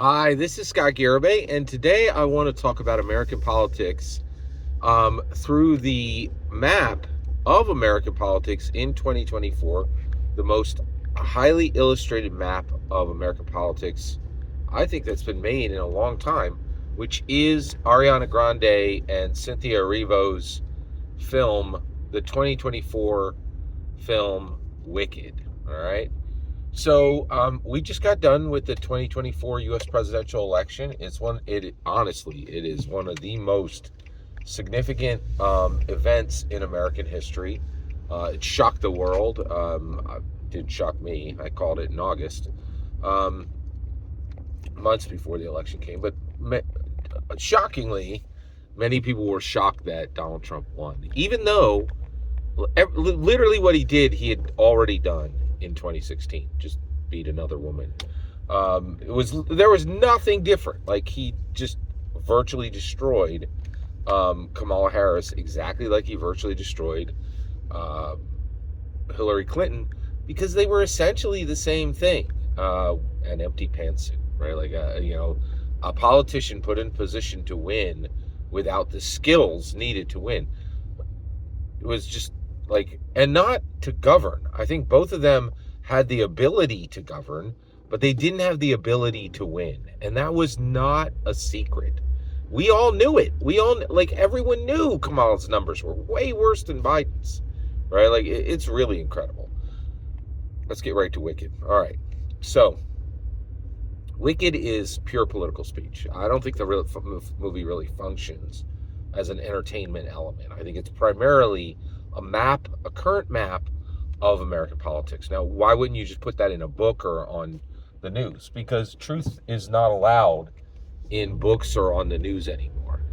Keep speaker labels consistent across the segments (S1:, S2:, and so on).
S1: Hi, this is Scott Garibay, and today I want to talk about American politics through the map of American politics in 2024, the most highly illustrated map of American politics I think that's been made in a long time, which is Ariana Grande and Cynthia Erivo's film, the 2024 film Wicked. All right. So we just got done with the 2024 U.S. presidential election. It is one of the most significant events in American history. It shocked the world. It did shock me. I called it in August, um, months before the election came. But shockingly, many people were shocked that Donald Trump won, even though literally what he did, he had already done in 2016. Just beat another woman. There was nothing different. Like, he just virtually destroyed Kamala Harris, exactly like he virtually destroyed uh, Hillary Clinton, because they were essentially the same thing. An empty pantsuit, right? Like, a politician put in position to win without the skills needed to win. It was just like, and not to govern. I think both of them had the ability to govern, but they didn't have the ability to win. And that was not a secret. We all knew it. Like, everyone knew Kamala's numbers were way worse than Biden's, right? Like, it's really incredible. Let's get right to Wicked. All right. So, Wicked is pure political speech. I don't think the movie really functions as an entertainment element. I think it's primarily a current map of American politics. Now, why wouldn't you just put that in a book or on the news? Because truth is not allowed in books or on the news anymore.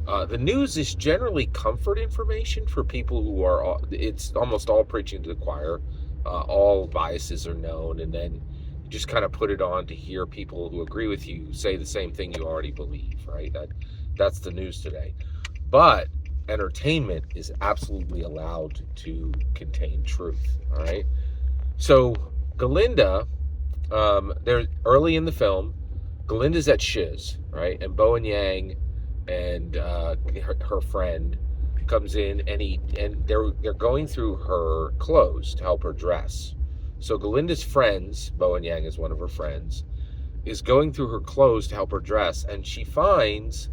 S1: The news is generally comfort information for people who it's almost all preaching to the choir. All biases are known, and then you just kind of put it on to hear people who agree with you say the same thing you already believe, right? That's the news today. But entertainment is absolutely allowed to contain truth. All right. So Glinda, they're early in the film. Glinda's at Shiz, right? And Bowen Yang and her friend comes in, and they're going through her clothes to help her dress. So Glinda's friends, Bowen Yang is one of her friends, is going through her clothes to help her dress, and she finds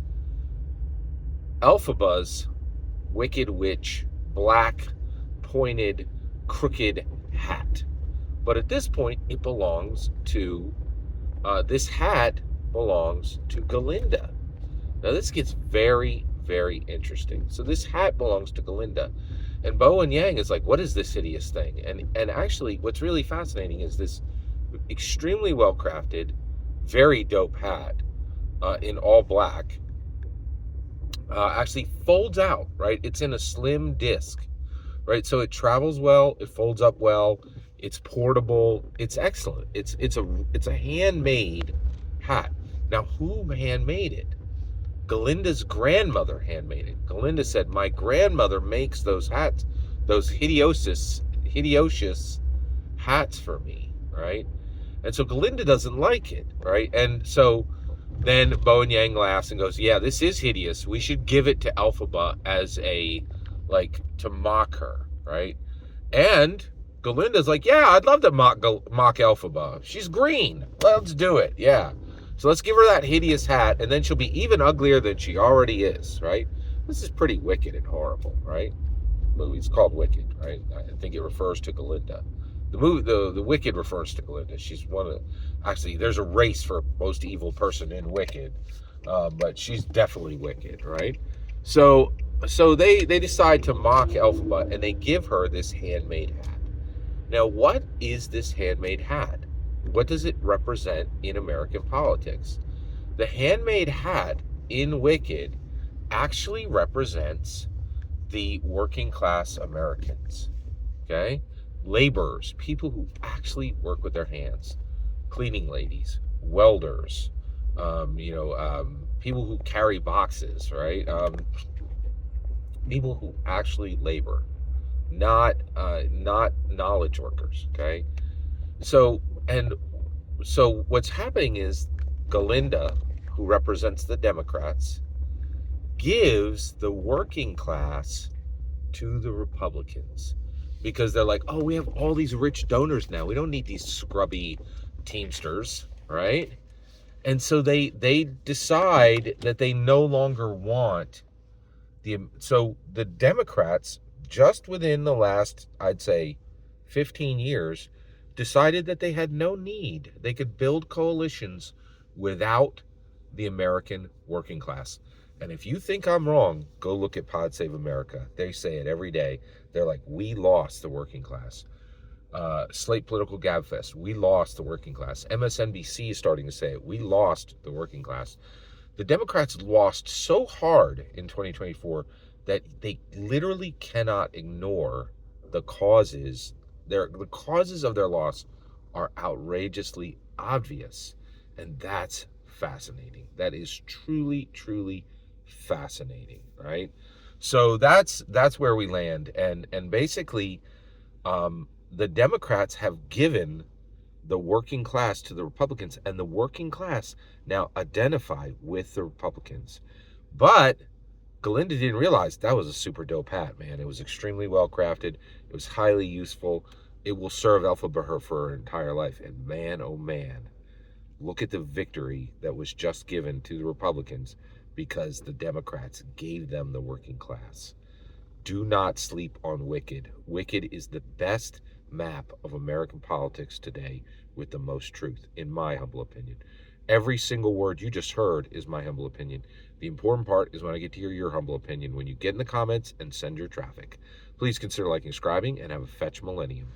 S1: Elphaba's Wicked Witch black, pointed, crooked hat. But at this point, this hat belongs to Glinda. Now, this gets very, very interesting. So this hat belongs to Glinda. And Bowen Yang is like, what is this hideous thing? And actually, what's really fascinating is this extremely well-crafted, very dope hat in all black actually folds out, right? It's in a slim disc, right? So it travels well, it folds up well, it's portable, it's excellent. It's a handmade hat. Now, who handmade it? Glinda's grandmother handmade it. Glinda said, my grandmother makes those hats, those hideous hats for me, right? And so Glinda doesn't like it, right? And so then Bowen Yang laughs and goes, yeah, this is hideous. We should give it to Elphaba as to mock her, right? And Galinda's like, yeah, I'd love to mock Elphaba. She's green. Let's do it, yeah. So let's give her that hideous hat, and then she'll be even uglier than she already is, right? This is pretty wicked and horrible, right? The movie's called Wicked, right? I think it refers to Glinda. The Wicked refers to Glinda. She's actually, there's a race for most evil person in Wicked, but she's definitely wicked, right? So they decide to mock Elphaba, and they give her this handmade hat. Now, what is this handmade hat? What does it represent in American politics? The handmade hat in Wicked actually represents the working class Americans, okay? Laborers, people who actually work with their hands, cleaning ladies, welders, people who carry boxes, right? People who actually labor, not knowledge workers, okay? So what's happening is Glinda, who represents the Democrats, gives the working class to the Republicans because they're like, oh, we have all these rich donors now. We don't need these scrubby Teamsters, right? And so they decide that they no longer want so the Democrats, just within the last, I'd say, 15 years, decided that they had no need. They could build coalitions without the American working class. And if you think I'm wrong, go look at Pod Save America. They say it every day. They're like, we lost the working class. Slate Political Gabfest, we lost the working class. MSNBC is starting to say it. We lost the working class. The Democrats lost so hard in 2024 that they literally cannot ignore the causes. The causes of their loss are outrageously obvious, and that's fascinating. That is truly, truly fascinating, right? So that's where we land, and basically, the Democrats have given the working class to the Republicans, and the working class now identify with the Republicans. But Glinda didn't realize that was a super dope hat, man. It was extremely well crafted. It was highly useful. It will serve Alpha Beher for her entire life. And man, oh man, look at the victory that was just given to the Republicans because the Democrats gave them the working class. Do not sleep on Wicked. Wicked is the best map of American politics today with the most truth, in my humble opinion. Every single word you just heard is my humble opinion. The important part is when I get to hear your humble opinion when you get in the comments and send your traffic. Please consider liking, subscribing, and have a fetch millennium.